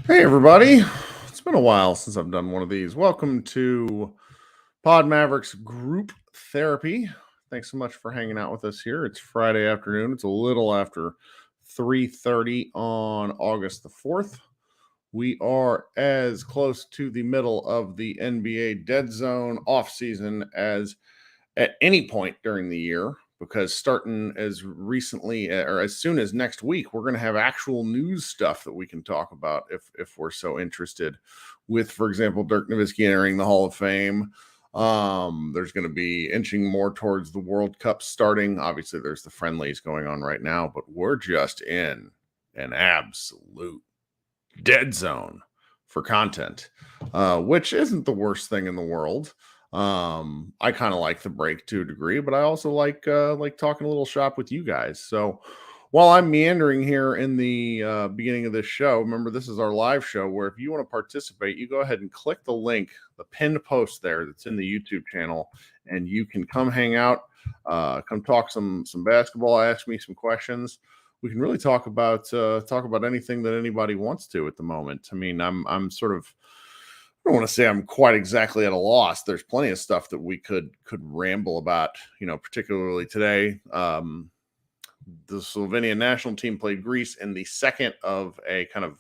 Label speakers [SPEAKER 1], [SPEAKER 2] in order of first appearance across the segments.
[SPEAKER 1] Hey, everybody. It's been a while since I've done one of these. Welcome to Pod Mavericks Group Therapy. Thanks so much for hanging out with us here. It's Friday afternoon. It's a little after 3:30 on August the 4th. We are as close to the middle of the NBA dead zone off season as at any point during the year, because starting as recently or as soon as next week, we're going to have actual news stuff that we can talk about if we're so interested. With, for example, Dirk Nowitzki entering the Hall of Fame. There's going to be inching more towards the World Cup starting. Obviously, there's the friendlies going on right now, but we're just in an absolute dead zone for content, which isn't the worst thing in the world. I kind of like the break to a degree, but I also like talking a little shop with you guys. So while I'm meandering here in the beginning of this show, remember, this is our live show where if you want to participate, you go ahead and click the link, the pinned post there that's in the YouTube channel, and you can come hang out, come talk some basketball, ask me some questions. We can really talk about anything that anybody wants to at the moment. I mean, I'm sort of, I don't want to say I'm quite exactly at a loss. There's plenty of stuff that we could ramble about, particularly today. The Slovenian national team played Greece in the second of a kind of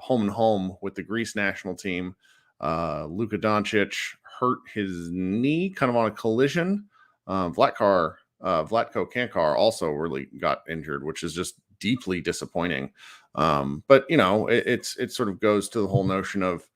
[SPEAKER 1] home and home with the Greece national team. Luka Doncic hurt his knee kind of on a collision. Vlatko Kankar also really got injured, which is just deeply disappointing. But it sort of goes to the whole notion of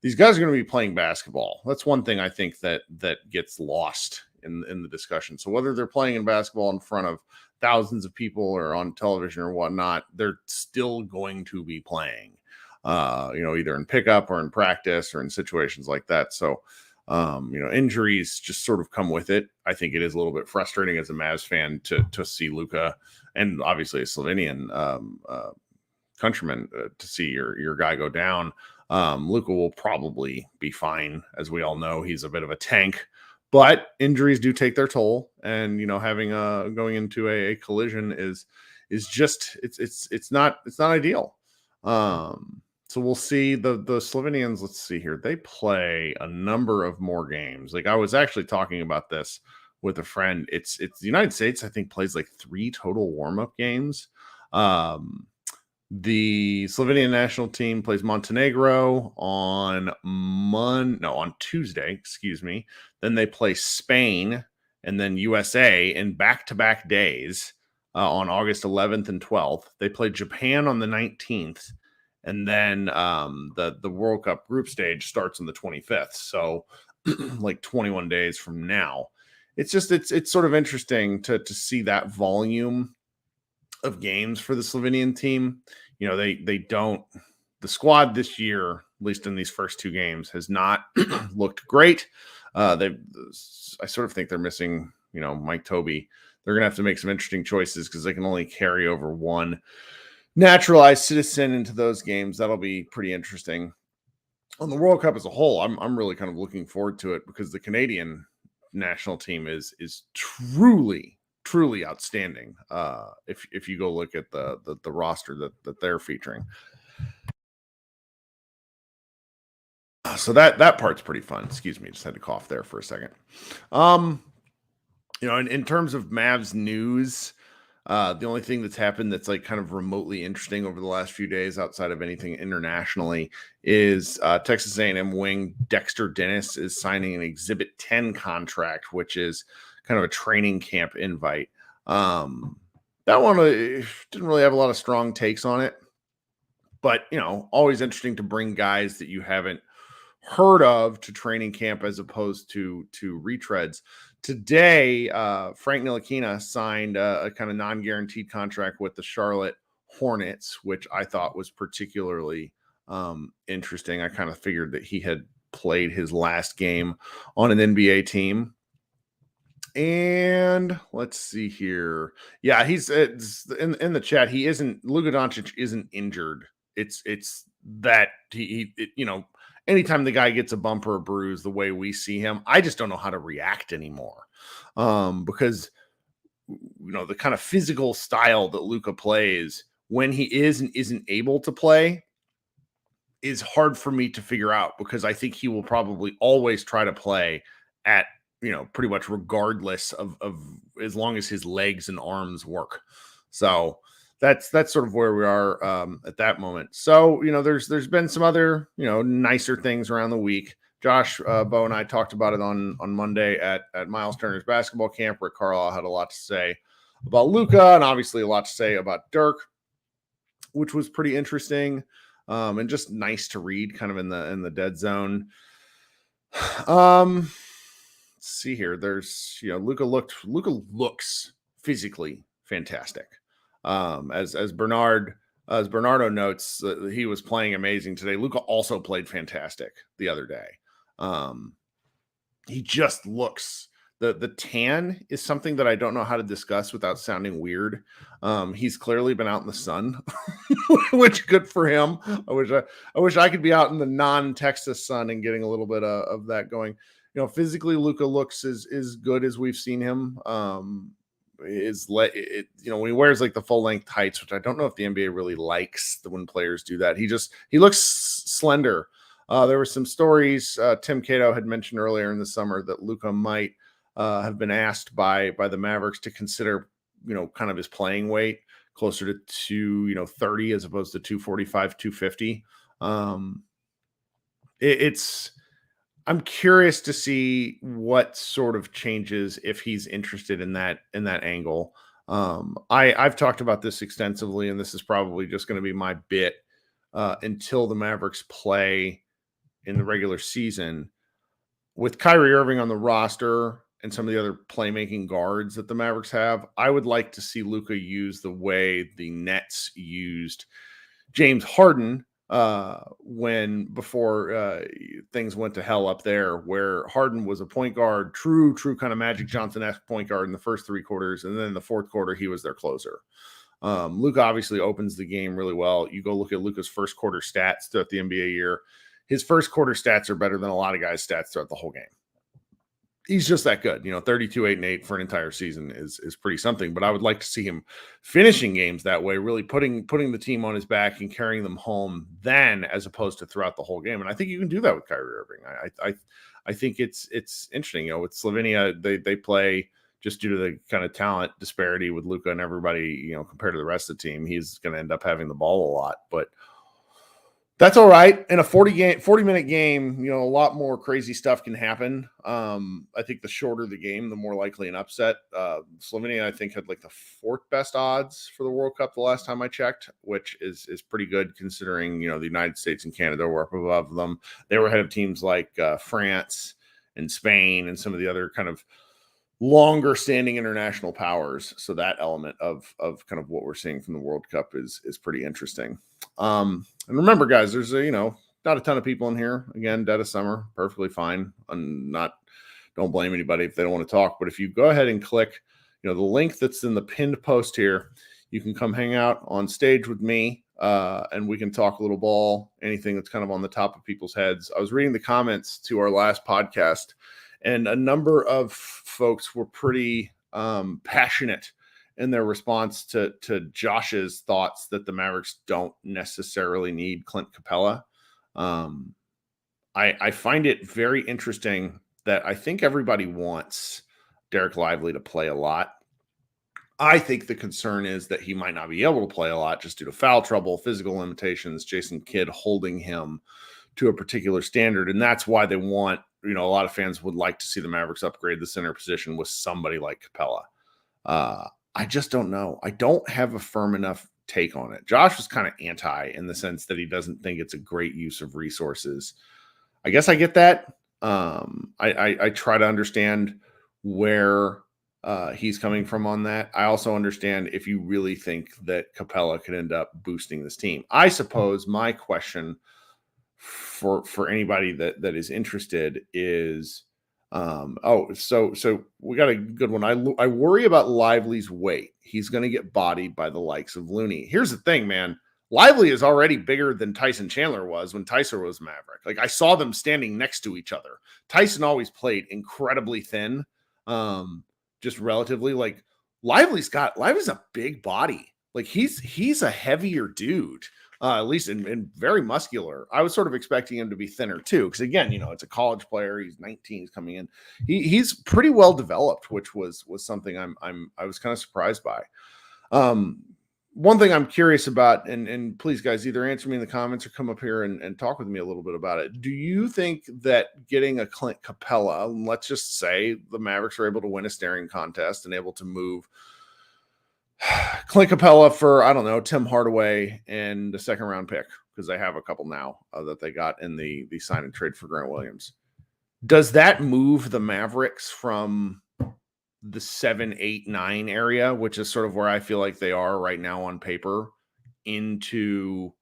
[SPEAKER 1] these guys are going to be playing basketball. That's one thing I think that gets lost in the discussion. So whether they're playing in basketball in front of thousands of people or on television or whatnot, they're still going to be playing, either in pickup or in practice or in situations like that. So, injuries just sort of come with it. I think it is a little bit frustrating as a Mavs fan to see Luka, and obviously a Slovenian countryman, to see your guy go down. Luka will probably be fine. As we all know, he's a bit of a tank, but injuries do take their toll. And, having going into a collision is just, it's not ideal. So we'll see the Slovenians. Let's see here. They play a number of more games. Like, I was actually talking about this with a friend. It's the United States, I think, plays like 3 total warm-up games. The Slovenian national team plays Montenegro on Tuesday, excuse me. Then they play Spain and then USA in back-to-back days on August 11th and 12th. They play Japan on the 19th. And then the World Cup group stage starts on the 25th. So like 21 days from now. It's just, it's sort of interesting to see that volume of games for the Slovenian team. The squad this year, at least in these first 2 games, has not looked great. I sort of think they're missing, Mike Toby. They're going to have to make some interesting choices because they can only carry over 1 naturalized citizen into those games. That'll be pretty interesting. On the World Cup as a whole, I'm really kind of looking forward to it because the Canadian national team is truly outstanding. If you go look at the roster that they're featuring, so that part's pretty fun. Excuse me, just had to cough there for a second. In terms of Mavs news, the only thing that's happened that's like kind of remotely interesting over the last few days outside of anything internationally is Texas A&M wing Dexter Dennis is signing an Exhibit 10 contract, which is kind of a training camp invite. That one didn't really have a lot of strong takes on it, but always interesting to bring guys that you haven't heard of to training camp as opposed to retreads. Today, Frank Ntilikina signed a kind of non-guaranteed contract with the Charlotte Hornets, which I thought was particularly interesting. I kind of figured that he had played his last game on an NBA team. And let's see here. Yeah, he's in the chat. He isn't. Luka Doncic isn't injured. It's that anytime the guy gets a bump or a bruise, the way we see him, I just don't know how to react anymore. Because the kind of physical style that Luka plays when he is and isn't able to play is hard for me to figure out, because I think he will probably always try to play at pretty much regardless of as long as his legs and arms work. So that's sort of where we are at that moment. So, there's been some other, nicer things around the week. Josh, Bo, and I talked about it on Monday at Miles Turner's basketball camp. Rick Carlisle had a lot to say about Luka, and obviously a lot to say about Dirk, which was pretty interesting and just nice to read, kind of in the dead zone. Let's see here. There's Luka looks physically fantastic. As Bernardo notes, he was playing amazing today. Luka also played fantastic the other day. He just looks, the tan is something that I don't know how to discuss without sounding weird. He's clearly been out in the sun, which good for him. I wish I could be out in the non-Texas sun and getting a little bit of that going. Physically, Luka looks as good as we've seen him. When he wears like the full length tights, which I don't know if the NBA really likes when players do that. He looks slender. There were some stories Tim Cato had mentioned earlier in the summer that Luka might have been asked by the Mavericks to consider, kind of his playing weight closer to 30 as opposed to 245, 250. I'm curious to see what sort of changes if he's interested in that angle. I've talked about this extensively, and this is probably just going to be my bit until the Mavericks play in the regular season. With Kyrie Irving on the roster and some of the other playmaking guards that the Mavericks have, I would like to see Luka use the way the Nets used James Harden before things went to hell up there, where Harden was a point guard, true kind of Magic Johnson-esque point guard in the first three quarters, and then in the fourth quarter he was their closer. Luka obviously opens the game really well. You go look at Luka's first quarter stats throughout the NBA year. His first quarter stats are better than a lot of guys' stats throughout the whole game. He's just that good. 32, 8, and 8 for an entire season is pretty something. But I would like to see him finishing games that way, really putting the team on his back and carrying them home then, as opposed to throughout the whole game. And I think you can do that with Kyrie Irving. I think it's interesting. With Slovenia, they play, just due to the kind of talent disparity with Luka and everybody, compared to the rest of the team, he's going to end up having the ball a lot. But that's all right. In a 40-minute game, a lot more crazy stuff can happen. I think the shorter the game, the more likely an upset. Slovenia, I think, had like the fourth best odds for the World Cup the last time I checked, which is pretty good considering, the United States and Canada were up above them. They were ahead of teams like France and Spain and some of the other kind of longer standing international powers. So that element of kind of what we're seeing from the World Cup is pretty interesting. And remember, guys, there's not a ton of people in here. Again, dead of summer, perfectly fine. Don't blame anybody if they don't want to talk. But if you go ahead and click, the link that's in the pinned post here, you can come hang out on stage with me, and we can talk a little ball, anything that's kind of on the top of people's heads. I was reading the comments to our last podcast, and a number of folks were pretty passionate in their response to Josh's thoughts that the Mavericks don't necessarily need Clint Capela. I find it very interesting that I think everybody wants Derek Lively to play a lot. I think the concern is that he might not be able to play a lot just due to foul trouble, physical limitations, Jason Kidd holding him to a particular standard. And that's why they want, a lot of fans would like to see the Mavericks upgrade the center position with somebody like Capela. I just don't know. I don't have a firm enough take on it. Josh was kind of anti in the sense that he doesn't think it's a great use of resources. I guess I get that. I try to understand where he's coming from on that. I also understand if you really think that Capela could end up boosting this team. I suppose my question for anybody that is interested is so we got a good one. I worry about Lively's weight. He's going to get bodied by the likes of Looney. Here's the thing, man. Lively is already bigger than Tyson Chandler was when Tyson was Maverick. Like I saw them standing next to each other. Tyson always played incredibly thin, just relatively. Like Lively's a big body. Like he's a heavier dude. At least in very muscular. I was sort of expecting him to be thinner too, because again, it's a college player. He's 19. He's coming in. He's pretty well developed, which was something I was kind of surprised by. One thing I'm curious about, and please guys, either answer me in the comments or come up here and talk with me a little bit about it. Do you think that getting a Clint Capela, let's just say the Mavericks are able to win a staring contest and able to move Clint Capela for, I don't know, Tim Hardaway and the second round pick, because they have a couple now that they got in the sign and trade for Grant Williams. Does that move the Mavericks from the 7, 8, 9 area, which is sort of where I feel like they are right now on paper, into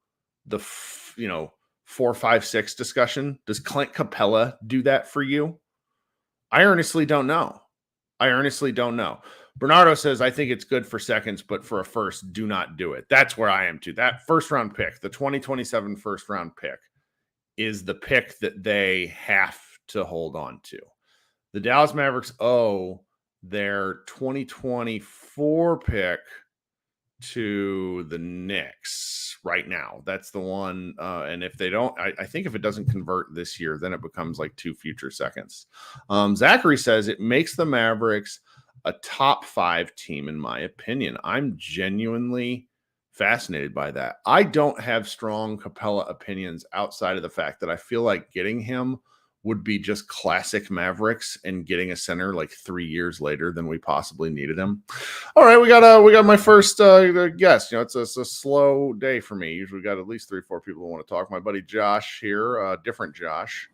[SPEAKER 1] the 4, 5, 6 discussion? Does Clint Capela do that for you? I honestly don't know. Bernardo says, I think it's good for seconds, but for a first, do not do it. That's where I am too. That first round pick, the 2027 first round pick, is the pick that they have to hold on to. The Dallas Mavericks owe their 2024 pick to the Knicks right now. That's the one. And if they don't, I think if it doesn't convert this year, then it becomes like 2 future seconds. Zachary says it makes the Mavericks a top 5 team, in my opinion. I'm genuinely fascinated by that. I don't have strong Capela opinions outside of the fact that I feel like getting him would be just classic Mavericks and getting a center like 3 years later than we possibly needed him. All right, we got my first guest. It's a slow day for me. Usually we got at least 3 or 4 people who want to talk. My buddy Josh here, different Josh,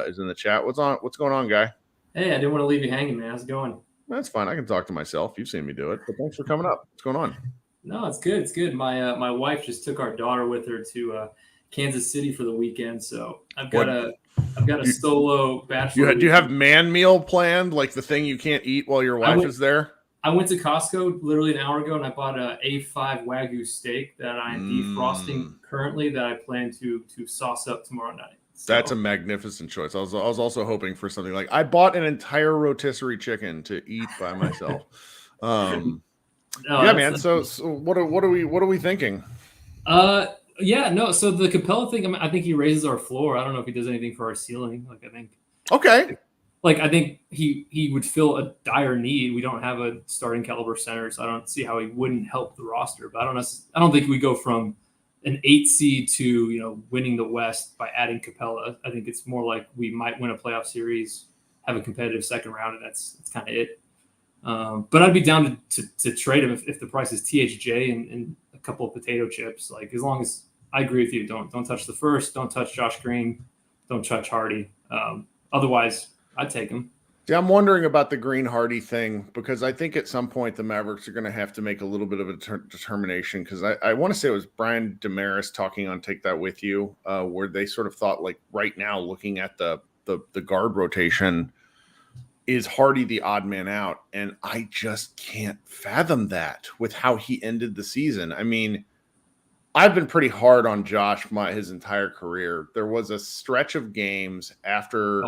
[SPEAKER 1] is in the chat. What's going on, guy?
[SPEAKER 2] Hey, I didn't want to leave you hanging, man. How's it going?
[SPEAKER 1] That's fine. I can talk to myself. You've seen me do it. But thanks for coming up. What's going on?
[SPEAKER 2] No, it's good. It's good. My wife just took our daughter with her to Kansas City for the weekend, so I've got a solo bachelor.
[SPEAKER 1] Do you have man meal planned, like the thing you can't eat while your wife is there?
[SPEAKER 2] I went to Costco literally an hour ago, and I bought a A5 Wagyu steak that I am defrosting currently that I plan to sauce up tomorrow night. So.
[SPEAKER 1] That's a magnificent choice. I was also hoping for something like, I bought an entire rotisserie chicken to eat by myself. Yeah, man. So what are we thinking?
[SPEAKER 2] Yeah, no. So the Capela thing, I think he raises our floor. I don't know if he does anything for our ceiling. Like I think.
[SPEAKER 1] Okay.
[SPEAKER 2] Like I think he would fill a dire need. We don't have a starting caliber center, so I don't see how he wouldn't help the roster. But I don't think we go from an 8 seed to winning the West by adding Capela. I think it's more like we might win a playoff series, have a competitive second round, and that's kind of it. But I'd be down to trade him if the price is THJ and a couple of potato chips. Like as long as I agree with you, don't touch the first, don't touch Josh Green, don't touch Hardy. Otherwise, I'd take him.
[SPEAKER 1] Yeah, I'm wondering about the Green Hardy thing because I think at some point the Mavericks are going to have to make a little bit of a determination because I want to say it was Brian Damaris talking on Take That With You where they sort of thought like right now looking at the guard rotation, is Hardy the odd man out? And I just can't fathom that with how he ended the season. I mean, I've been pretty hard on Josh his entire career. There was a stretch of games after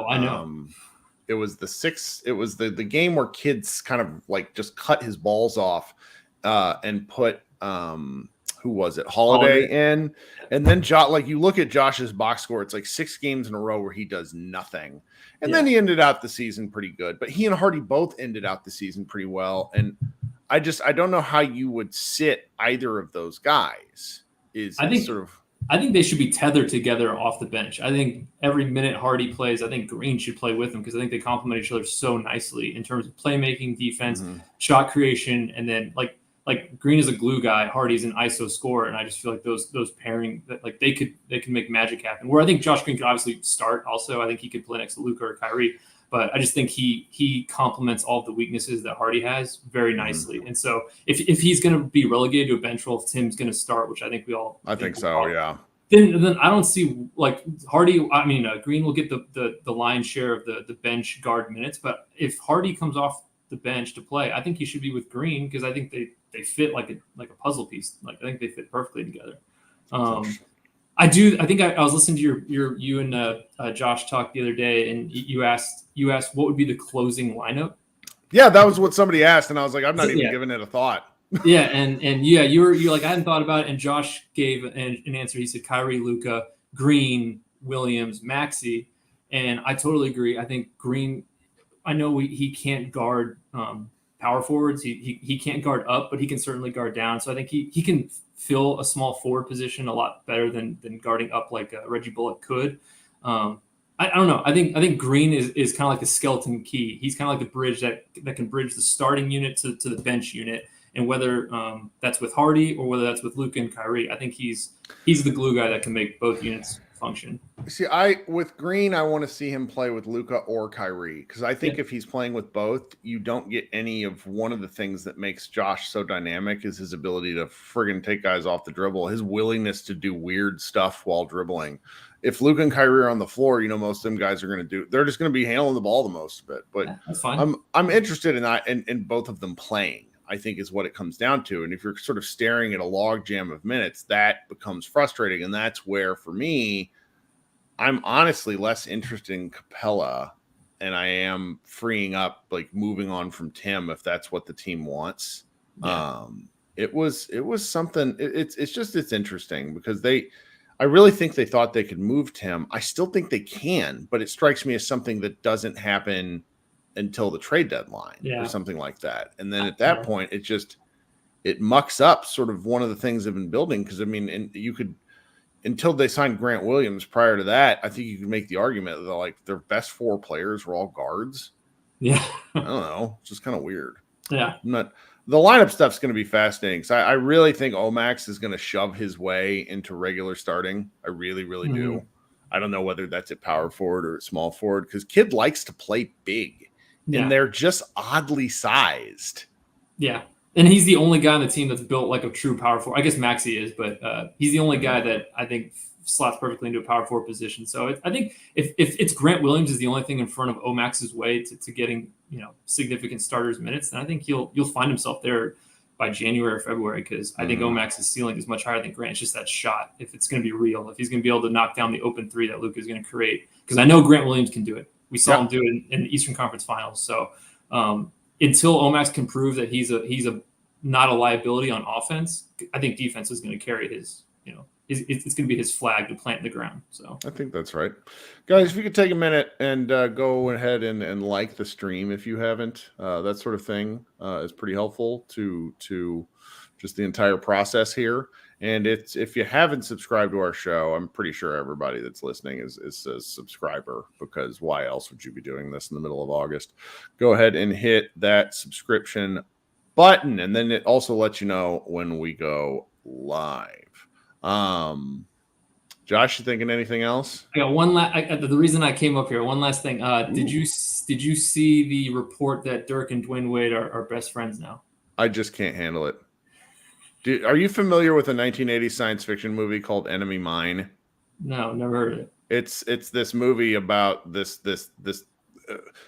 [SPEAKER 1] it was the game where kids kind of like just cut his balls off and put who was it? Holiday in. And then like you look at Josh's box score, it's like 6 games in a row where he does nothing. And then he ended out the season pretty good. But he and Hardy both ended out the season pretty well. And I don't know how you would sit either of those guys.
[SPEAKER 2] I think they should be tethered together off the bench. I think every minute Hardy plays, I think Green should play with him because I think they complement each other so nicely in terms of playmaking, defense, shot creation, and then like like Green is a glue guy, Hardy's an ISO scorer, and I just feel like those pairing that like they can make magic happen. Where I think Josh Green could obviously start. Also, I think he could play next to Luka or Kyrie, but I just think he complements all of the weaknesses that Hardy has very nicely. And so if he's going to be relegated to a bench role, if Tim's going to start, which I think we all
[SPEAKER 1] think so, yeah.
[SPEAKER 2] Then I don't see like Hardy. I mean, Green will get the lion's share of the bench guard minutes, but if Hardy comes off the bench to play, I think he should be with Green because I think they fit like a puzzle piece. Like I think they fit perfectly together. I do. I think I was listening to you and Josh talk the other day, and you asked what would be the closing lineup.
[SPEAKER 1] Yeah, that was what somebody asked, and I was like, I'm not even giving it a thought.
[SPEAKER 2] Yeah, and yeah, you're like I hadn't thought about it, and Josh gave an answer. He said Kyrie, Luka, Green, Williams, Maxey, and I totally agree. I think Green. I know he can't guard power forwards. He can't guard up, but he can certainly guard down. So I think he can fill a small forward position a lot better than guarding up like Reggie Bullock could. I don't know. I think Green is kind of like the skeleton key. He's kind of like the bridge that can bridge the starting unit to the bench unit. And whether that's with Hardy or whether that's with Luka and Kyrie, I think he's the glue guy that can make both units function.
[SPEAKER 1] See, with Green, I want to see him play with Luka or Kyrie because I think if he's playing with both, you don't get any of one of the things that makes Josh so dynamic is his ability to friggin' take guys off the dribble, his willingness to do weird stuff while dribbling. If Luka and Kyrie are on the floor, most of them guys are going to they're just going to be handling the ball the most of it. But
[SPEAKER 2] that's fine.
[SPEAKER 1] I'm interested in both of them playing. I think is what it comes down to. And if you're sort of staring at a log jam of minutes, that becomes frustrating. And that's where, for me, I'm honestly less interested in Capela and I am freeing up, like moving on from Tim, if that's what the team wants. Yeah. It was something. It's interesting because I really think they thought they could move Tim. I still think they can, but it strikes me as something that doesn't happen until the trade deadline or something like that. And then at that point, it mucks up sort of one of the things they've been building. Cause I mean, and you could, until they signed Grant Williams prior to that, I think you could make the argument that like their best four players were all guards.
[SPEAKER 2] Yeah.
[SPEAKER 1] I don't know. It's just kind of weird.
[SPEAKER 2] Yeah.
[SPEAKER 1] The lineup stuff's going to be fascinating. So I really think Omax is going to shove his way into regular starting. I really, really do. I don't know whether that's at power forward or at small forward because Kid likes to play big. And they're just oddly sized.
[SPEAKER 2] Yeah. And he's the only guy on the team that's built like a true power forward. I guess Maxey is, but he's the only guy that I think slots perfectly into a power forward position. So I think if it's Grant Williams is the only thing in front of Omax's way to getting, significant starters minutes, then I think you'll find himself there by January or February because I think Omax's ceiling is much higher than Grant. It's just that shot. If it's going to be real, if he's going to be able to knock down the open three that Luka is going to create, because I know Grant Williams can do it. We saw him do it in the Eastern Conference Finals. So until Omax can prove that he's a not a liability on offense, I think defense is going to carry his, it's going to be his flag to plant in the ground. So
[SPEAKER 1] I think that's right. Guys, if you could take a minute and go ahead and like the stream if you haven't, that sort of thing is pretty helpful to just the entire process here. And if you haven't subscribed to our show, I'm pretty sure everybody that's listening is a subscriber because why else would you be doing this in the middle of August? Go ahead and hit that subscription button. And then it also lets you know when we go live. Josh, you thinking anything else?
[SPEAKER 2] I got one last. The reason I came up here, one last thing. Did you see the report that Dirk and Dwayne Wade are best friends now?
[SPEAKER 1] I just can't handle it. Are you familiar with a 1980s science fiction movie called Enemy Mine?
[SPEAKER 2] No, never heard of it.
[SPEAKER 1] It's this movie about this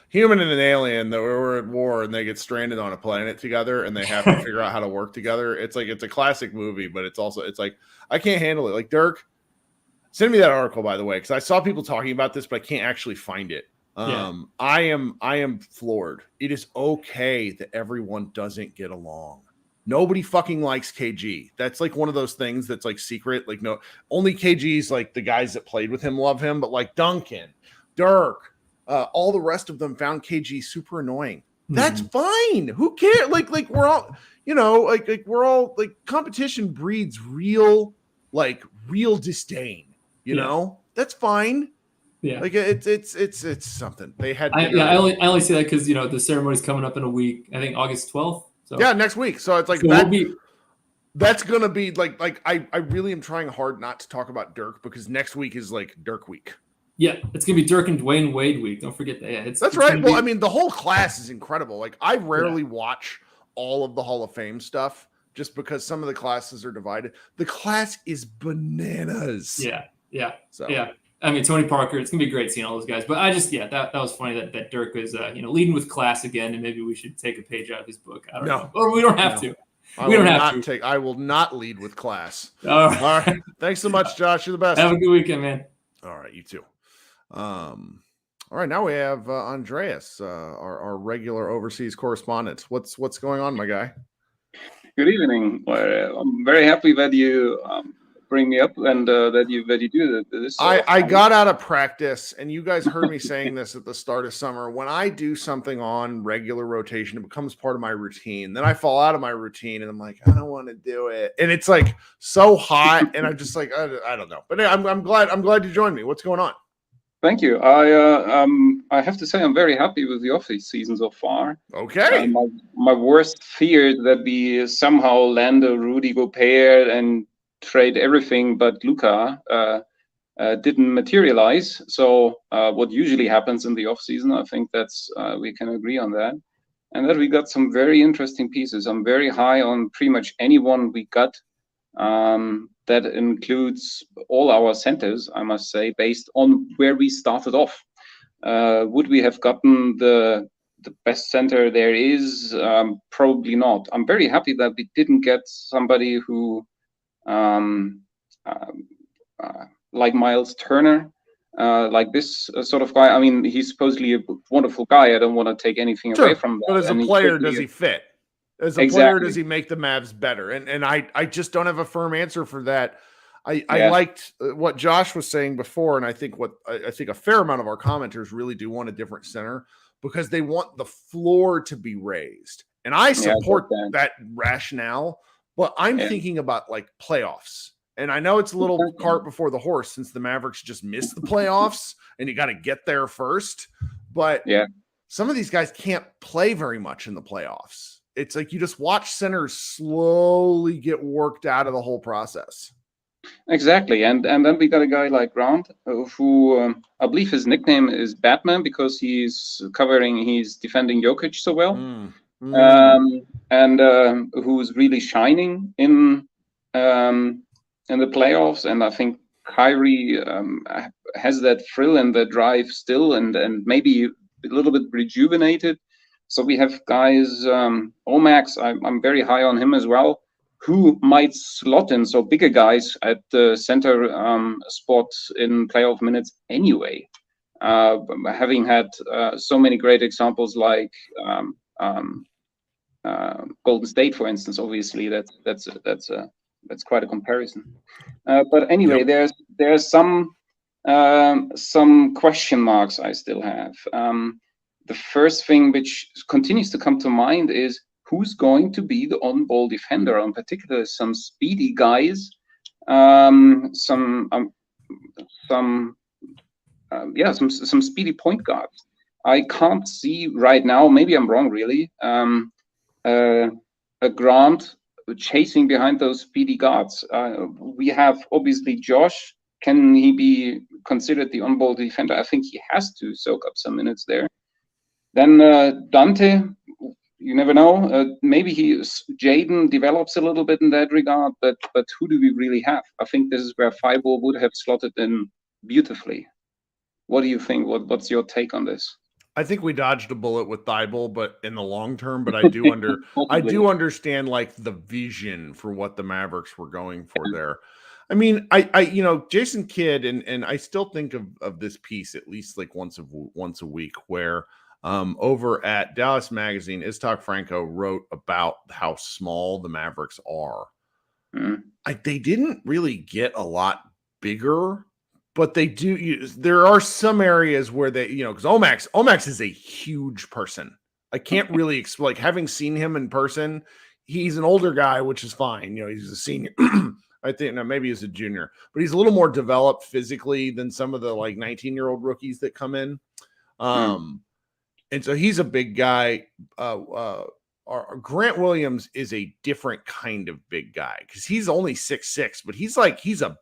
[SPEAKER 1] human and an alien that were at war and they get stranded on a planet together and they have to figure out how to work together. It's a classic movie, but it's like I can't handle it. Like Dirk, send me that article by the way, because I saw people talking about this, but I can't actually find it. I am floored. It is okay that everyone doesn't get along. Nobody fucking likes KG. That's like one of those things that's like secret. Like no, only KG's like the guys that played with him love him, but like Duncan, Dirk, all the rest of them found KG super annoying. That's fine. Who cares? Like we're all, like we're all like competition breeds real disdain. You know, that's fine.
[SPEAKER 2] Yeah,
[SPEAKER 1] like it's something they had.
[SPEAKER 2] I only see that because the ceremony's coming up in a week. I think August 12th. So
[SPEAKER 1] yeah, next week. So it's like
[SPEAKER 2] so
[SPEAKER 1] that.
[SPEAKER 2] we'll be.
[SPEAKER 1] That's gonna be like I really am trying hard not to talk about Dirk because next week is like Dirk week.
[SPEAKER 2] Yeah, it's gonna be Dirk and Dwayne Wade week. Don't forget that. Yeah,
[SPEAKER 1] That's right. Well, I mean, the whole class is incredible. Like, I rarely watch all of the Hall of Fame stuff just because some of the classes are divided. The class is bananas.
[SPEAKER 2] Yeah.
[SPEAKER 1] So
[SPEAKER 2] yeah. I mean, Tony Parker. It's gonna be great seeing all those guys. But I just that was funny that Dirk was leading with class again, and maybe we should take a page out of his book. I don't know, or we don't have to. We don't have to.
[SPEAKER 1] I will not lead with class.
[SPEAKER 2] All right.
[SPEAKER 1] All right. Thanks so much, Josh. You're the best.
[SPEAKER 2] Have a good weekend, man.
[SPEAKER 1] All right, you too. All right, now we have Andreas, our regular overseas correspondent. What's going on, my guy?
[SPEAKER 3] Good evening. I'm very happy that you bring me up and that you do this.
[SPEAKER 1] I got out of practice, and you guys heard me saying this at the start of summer. When I do something on regular rotation, it becomes part of my routine. Then I fall out of my routine, and I'm like, I don't want to do it. And it's like so hot, and I'm just like, I don't know. But I'm glad you joined me. What's going on?
[SPEAKER 3] Thank you. I have to say I'm very happy with the off-season so far.
[SPEAKER 1] Okay.
[SPEAKER 3] My worst fear is that we somehow land a Rudy Gobert and trade everything but Luka didn't materialize. So what usually happens in the off-season, I think that's we can agree on that. And that we got some very interesting pieces. I'm very high on pretty much anyone we got. That includes all our centers, I must say, based on where we started off. Would we have gotten the best center there is? Probably not. I'm very happy that we didn't get somebody who, like Miles Turner, like this sort of guy. I mean, he's supposedly a wonderful guy. I don't want to take anything away from that.
[SPEAKER 1] But as a player, does he fit? As a player, does he make the Mavs better? And I just don't have a firm answer for that. I liked what Josh was saying before, and I think a fair amount of our commenters really do want a different center because they want the floor to be raised. And I support that rationale, but I'm thinking about like playoffs. And I know it's a little cart before the horse since the Mavericks just missed the playoffs and you got to get there first. But some of these guys can't play very much in the playoffs. It's like you just watch centers slowly get worked out of the whole process.
[SPEAKER 3] Exactly, and then we got a guy like Grant, who I believe his nickname is Batman because he's defending Jokic so well, and who's really shining in the playoffs. And I think Kyrie has that thrill and the drive still, and maybe a little bit rejuvenated. So we have guys, Omax, I'm very high on him as well, who might slot in, so bigger guys at the center spot in playoff minutes anyway. Having had so many great examples like Golden State, for instance, obviously that's quite a comparison. But anyway, there's some question marks I still have. The first thing which continues to come to mind is who's going to be the on-ball defender, in particular some speedy guys, some speedy point guards. I can't see right now, maybe I'm wrong really, a Grant chasing behind those speedy guards. We have obviously Josh. Can he be considered the on-ball defender? I think he has to soak up some minutes there. Then Dante, you never know. Maybe Jaden develops a little bit in that regard, but who do we really have? I think this is where Thibault would have slotted in beautifully. What do you think? What's your take on this?
[SPEAKER 1] I think we dodged a bullet with Thibault, but in the long term. But I do understand like the vision for what the Mavericks were going for there. I mean, Jason Kidd, and I still think of this piece at least like once a week where. Over at Dallas Magazine, Istok Franco wrote about how small the Mavericks are. They didn't really get a lot bigger, but they do. There are some areas where they, because Omax is a huge person. I can't really explain. Like, having seen him in person, he's an older guy, which is fine. He's a senior. I think maybe he's a junior, but he's a little more developed physically than some of the like 19-year-old rookies that come in. And so he's a big guy. Our Grant Williams is a different kind of big guy because he's only 6'6", but he's a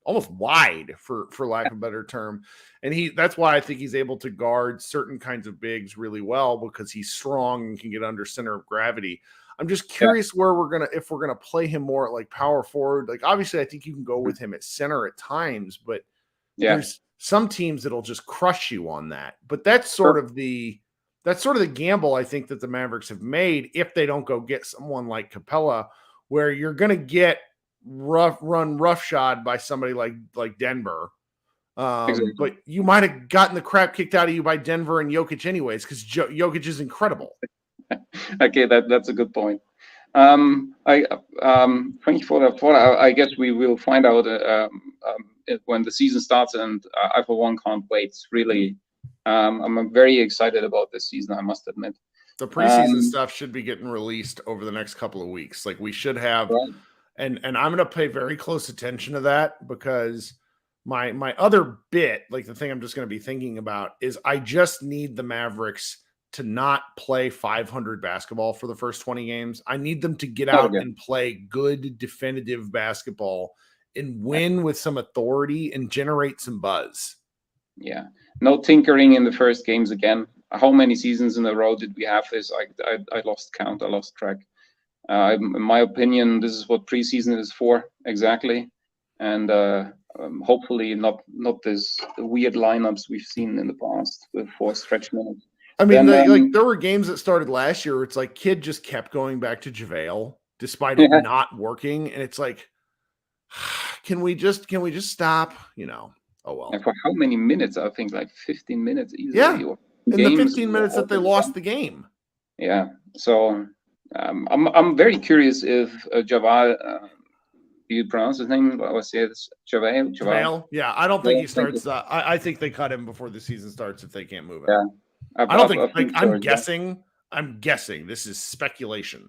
[SPEAKER 1] almost wide for lack of a better term. And that's why I think he's able to guard certain kinds of bigs really well, because he's strong and can get under center of gravity. I'm just curious where if we're gonna play him more at like power forward. Like, obviously I think you can go with him at center at times, but there's some teams that'll just crush you on that. But that's sort of the gamble I think that the Mavericks have made if they don't go get someone like Capela, where you're gonna get roughshod by somebody like Denver.
[SPEAKER 3] Exactly.
[SPEAKER 1] But you might have gotten the crap kicked out of you by Denver and Jokic anyways, because Jokic is incredible.
[SPEAKER 3] Okay, that's a good point. 24/4. I guess we will find out when the season starts, and I for one can't wait. Really, I'm very excited about this season, I must admit.
[SPEAKER 1] The preseason stuff should be getting released over the next couple of weeks. Like, we should have, and I'm going to pay very close attention to that, because my other bit, like the thing I'm just going to be thinking about, is I just need the Mavericks to not play 500 basketball for the first 20 games. I need them to get out and play good, definitive basketball and win with some authority and generate some buzz.
[SPEAKER 3] Yeah. No tinkering in the first games again. How many seasons in a row did we have this? I lost count. I lost track. In my opinion, this is what preseason is for, exactly. And hopefully not this weird lineups we've seen in the past with 4 stretch minutes.
[SPEAKER 1] I mean, like, there were games that started last year where it's like Kid just kept going back to JaVale despite it not working, and it's like, can we just stop? Oh well.
[SPEAKER 3] And for how many minutes? I think like 15 minutes easily.
[SPEAKER 1] Yeah, in the 15 minutes that they lost the game.
[SPEAKER 3] Yeah. So I'm very curious if Javal. Do you pronounce his name? I would say it's JaVale.
[SPEAKER 1] Yeah, I don't think he starts. I think they cut him before the season starts if they can't move it.
[SPEAKER 3] Yeah.
[SPEAKER 1] I don't think. Like, I'm guessing. I'm guessing. This is speculation.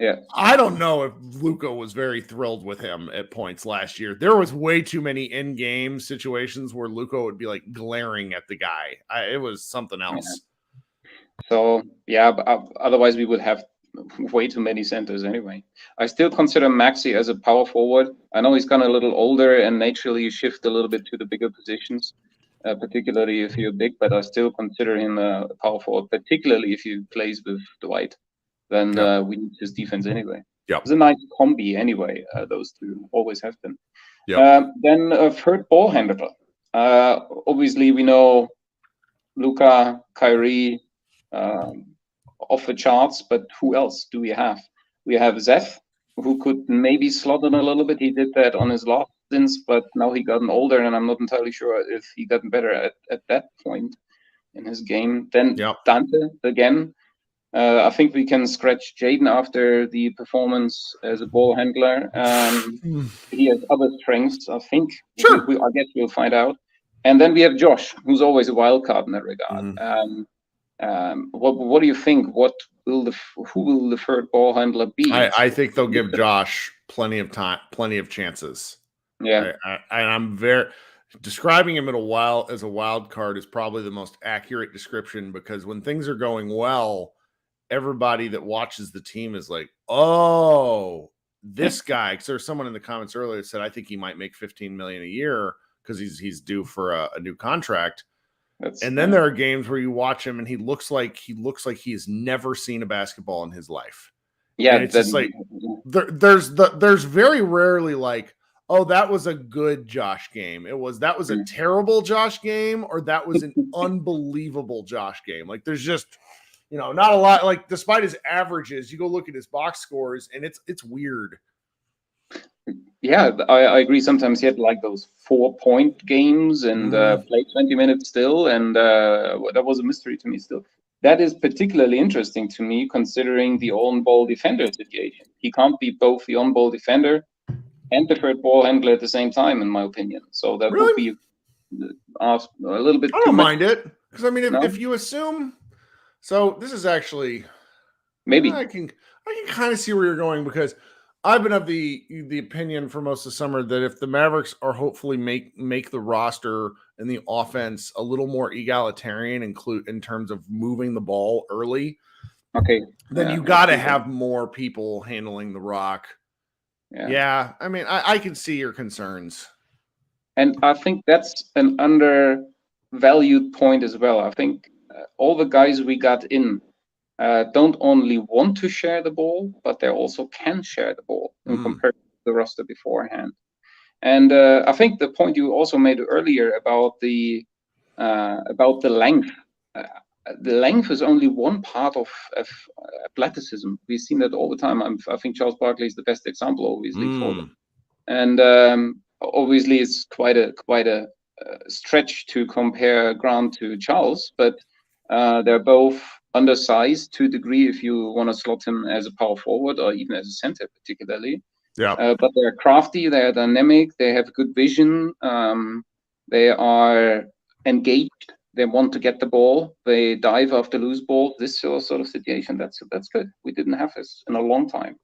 [SPEAKER 3] Yeah.
[SPEAKER 1] I don't know if Luka was very thrilled with him at points last year. There was way too many in-game situations where Luka would be like glaring at the guy. It was something else.
[SPEAKER 3] Yeah. So otherwise we would have way too many centers anyway. I still consider Maxey as a power forward. I know he's gotten a little older and naturally you shift a little bit to the bigger positions, particularly if you're big, but I still consider him a power forward, particularly if he plays with Dwight. Then we need his defense anyway.
[SPEAKER 1] Yeah,
[SPEAKER 3] it's a nice combi anyway. Those two always have been.
[SPEAKER 1] Yeah.
[SPEAKER 3] Then a third ball handler. Obviously, we know Luka, Kyrie, off the charts. But who else do we have? We have Zeth, who could maybe slot in a little bit. He did that on his last stints, but now he gotten older, and I'm not entirely sure if he gotten better at that point in his game. Then Dante again. I think we can scratch Jaden after the performance as a ball handler. He has other strengths, I think.
[SPEAKER 1] Sure.
[SPEAKER 3] I guess we'll find out. And then we have Josh, who's always a wild card in that regard. What do you think? Who will the third ball handler be?
[SPEAKER 1] I think they'll give Josh plenty of time, plenty of chances.
[SPEAKER 3] Yeah.
[SPEAKER 1] I'm very describing him as a wild card is probably the most accurate description, because when things are going well, everybody that watches the team is like, oh, this guy. Because there's someone in the comments earlier that said, I think he might make $15 million a year because he's due for a new contract. And then there are games where you watch him and he looks like he has never seen a basketball in his life.
[SPEAKER 3] Yeah,
[SPEAKER 1] and it's just like there's very rarely like, oh, that was a good Josh game. That was a terrible Josh game, or that was an unbelievable Josh game. Like, there's just, not a lot. Like, despite his averages, you go look at his box scores, and it's weird.
[SPEAKER 3] Yeah, I agree. Sometimes he had like those 4-point games and played 20 minutes still, and that was a mystery to me still. That is particularly interesting to me, considering the on-ball defender situation. He can't be both the on-ball defender and the third ball handler at the same time, in my opinion. So that would be a little bit.
[SPEAKER 1] I don't mind it, because I mean, if you assume. So this is actually
[SPEAKER 3] maybe
[SPEAKER 1] I can kind of see where you're going, because I've been of the opinion for most of the summer that if the Mavericks are hopefully make the roster and the offense a little more egalitarian, in terms of moving the ball early,
[SPEAKER 3] Okay.
[SPEAKER 1] then you got to have more people handling the rock. Yeah. I mean, I can see your concerns.
[SPEAKER 3] And I think that's an undervalued point as well. I think all the guys we got in don't only want to share the ball, but they also can share the ball in comparison to the roster beforehand. And I think the point you also made earlier about the length. The length is only one part of athleticism. We've seen that all the time. I think Charles Barkley is the best example, obviously, for them. And obviously, it's quite a stretch to compare Grant to Charles, but they're both undersized to a degree if you want to slot him as a power forward or even as a center, particularly.
[SPEAKER 1] Yeah.
[SPEAKER 3] But they're crafty, they're dynamic, they have good vision, they are engaged, they want to get the ball, they dive after loose balls. This sort of situation, that's good. We didn't have this in a long time.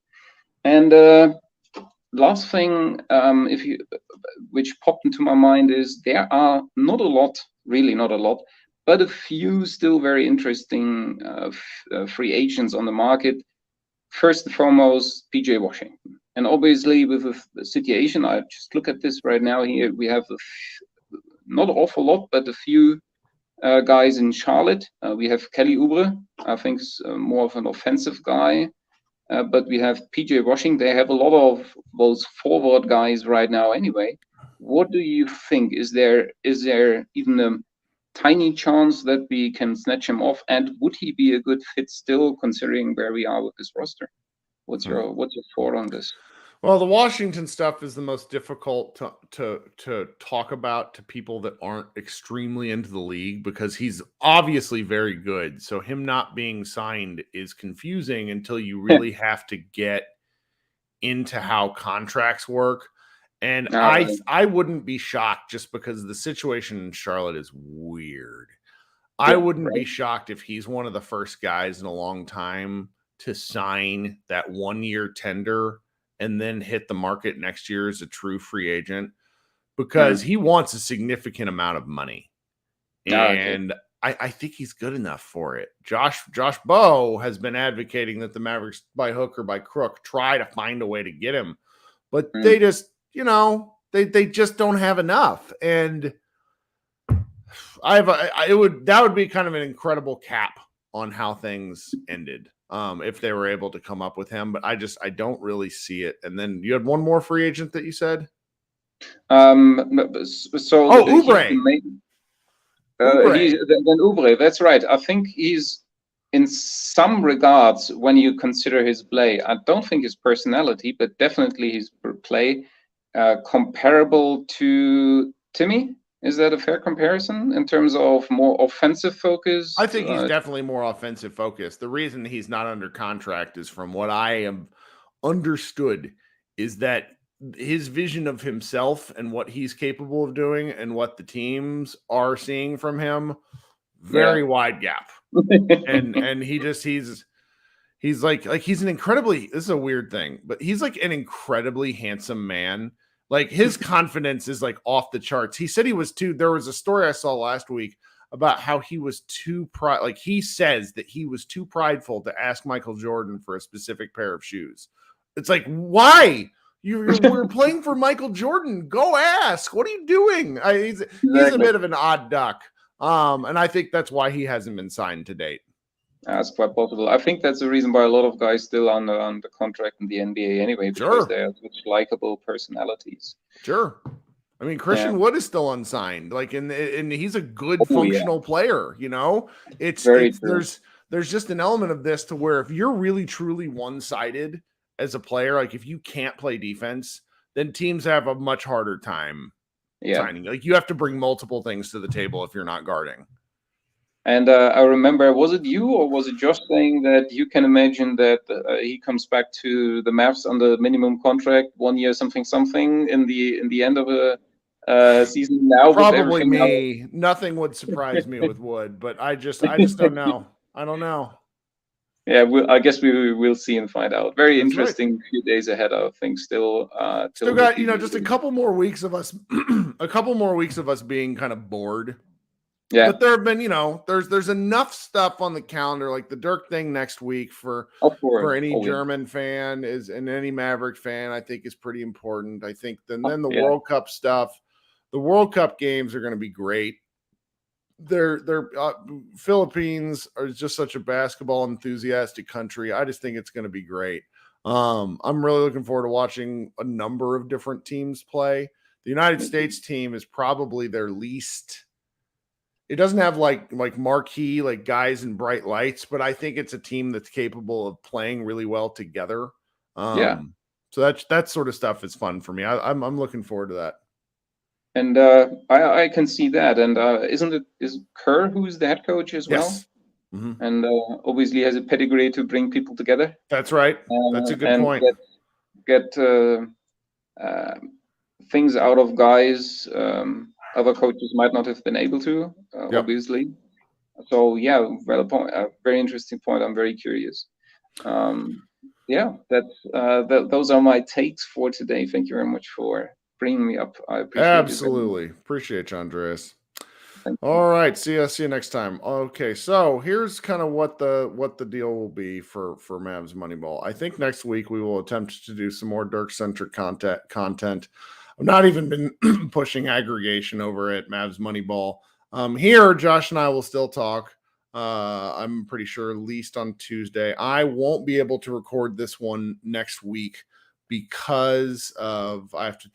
[SPEAKER 3] And last thing, which popped into my mind is there are not a lot, but a few still very interesting free agents on the market. First and foremost, PJ Washington. And obviously with the situation, I just look at this right now here, we have not an awful lot, but a few guys in Charlotte. We have Kelly Oubre, I think is more of an offensive guy. But we have PJ Washington. They have a lot of those forward guys right now anyway. What do you think? Is there even a tiny chance that we can snatch him off? And would he be a good fit still, considering where we are with this roster? What's your thought on this?
[SPEAKER 1] Well, the Washington stuff is the most difficult to talk about to people that aren't extremely into the league because he's obviously very good. So him not being signed is confusing until you really have to get into how contracts work. And I wouldn't be shocked just because the situation in Charlotte is weird. I wouldn't be shocked if he's one of the first guys in a long time to sign that 1-year tender and then hit the market next year as a true free agent because he wants a significant amount of money. And I think he's good enough for it. Josh Bowe has been advocating that the Mavericks, by hook or by crook, try to find a way to get him. But they just, they just don't have enough. And that would be kind of an incredible cap on how things ended. If they were able to come up with him, but I don't really see it. And then you had one more free agent that you said.
[SPEAKER 3] Oubre. Then Oubre, that's right. I think he's in some regards, when you consider his play, I don't think his personality, but definitely his play, comparable to Timmy. Is that a fair comparison in terms of more offensive focus?
[SPEAKER 1] I think he's definitely more offensive focused. The reason he's not under contract is, from what I am understood, is that his vision of himself and what he's capable of doing and what the teams are seeing from him, very wide gap. and he's like he's an incredibly, this is a weird thing, but he's like an incredibly handsome man. Like his confidence is like off the charts. He said there was a story I saw last week about how he was he says that he was too prideful to ask Michael Jordan for a specific pair of shoes. It's like, why? We're playing for Michael Jordan. Go ask. What are you doing? He's a bit of an odd duck. And I think that's why he hasn't been signed to date.
[SPEAKER 3] That's quite possible. I think that's the reason why a lot of guys still on the contract in the NBA anyway, because they have such likable personalities.
[SPEAKER 1] Sure. I mean, Christian Wood is still unsigned. Like, and he's a good functional player. There's just an element of this to where if you're really truly one-sided as a player, like if you can't play defense, then teams have a much harder time signing. Like you have to bring multiple things to the table if you're not guarding.
[SPEAKER 3] And I remember, was it you or was it Josh saying that you can imagine that he comes back to the Mavs under minimum contract, 1 year, something in the end of a season now?
[SPEAKER 1] Probably me. Nothing would surprise me with Wood, but I just don't know. I don't know.
[SPEAKER 3] Yeah, I guess we will see and find out. Very interesting few days ahead, I think. Still got
[SPEAKER 1] just a couple more weeks of us, being kind of bored
[SPEAKER 3] Yeah,
[SPEAKER 1] But there have been, there's enough stuff on the calendar, like the Dirk thing next week for any German fan and any Maverick fan, I think is pretty important. I think then the World Cup stuff, the World Cup games are going to be great. They're Philippines are just such a basketball enthusiastic country. I just think it's going to be great. I'm really looking forward to watching a number of different teams play. The United States team is probably their least. It doesn't have like marquee, like guys in bright lights, but I think it's a team that's capable of playing really well together. So that sort of stuff is fun for me. I'm looking forward to that.
[SPEAKER 3] And I can see that. And is Kerr who's the head coach as well?
[SPEAKER 1] Mm-hmm.
[SPEAKER 3] And obviously has a pedigree to bring people together.
[SPEAKER 1] That's right. That's a good point.
[SPEAKER 3] Get things out of guys other coaches might not have been able to, obviously. So very interesting point. I'm very curious. Those are my takes for today. Thank you very much for bringing me up. I appreciate it.
[SPEAKER 1] Absolutely. Appreciate you, Andreas. All right. See you next time. Okay. So here's kind of what the deal will be for Mavs Moneyball. I think next week we will attempt to do some more Dirk-centric content. I've not even been pushing aggregation over at Mavs Moneyball. Here, Josh and I will still talk. I'm pretty sure at least on Tuesday. I won't be able to record this one next week because I have to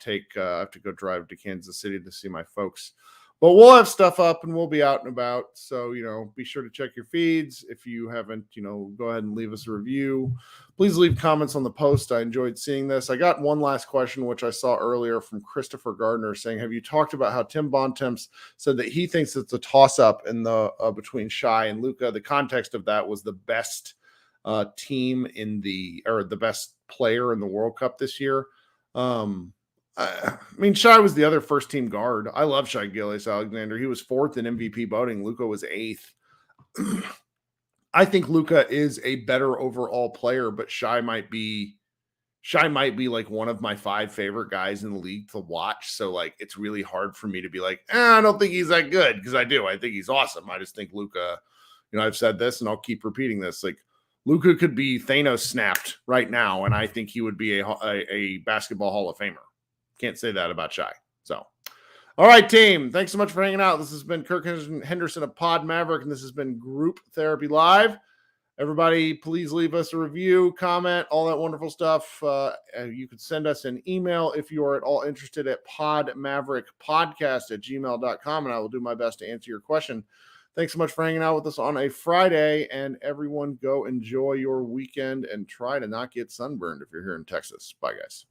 [SPEAKER 1] go drive to Kansas City to see my folks. But we'll have stuff up and we'll be out and about. So, be sure to check your feeds. If you haven't, go ahead and leave us a review. Please leave comments on the post. I enjoyed seeing this. I got one last question, which I saw earlier from Christopher Gardner saying, have you talked about how Tim Bontemps said that he thinks it's a toss-up in the between Shai and Luka? The context of that was the best team the best player in the World Cup this year. I mean, Shai was the other first-team guard. I love Shai Gilgeous-Alexander. He was 4th in MVP voting. Luka was 8th. I think Luka is a better overall player, but Shai might be like one of my 5 favorite guys in the league to watch. So, it's really hard for me to be like, I don't think he's that good, because I do. I think he's awesome. I just think Luka, I've said this, and I'll keep repeating this. Luka could be Thanos snapped right now, and I think he would be a basketball Hall of Famer. Can't say that about Shai. So, all right, team. Thanks so much for hanging out. This has been Kirk Henderson of Pod Maverick, and this has been Group Therapy Live. Everybody, please leave us a review, comment, all that wonderful stuff. You could send us an email if you are at all interested at podmaverickpodcast@gmail.com, and I will do my best to answer your question. Thanks so much for hanging out with us on a Friday, and everyone go enjoy your weekend and try to not get sunburned if you're here in Texas. Bye, guys.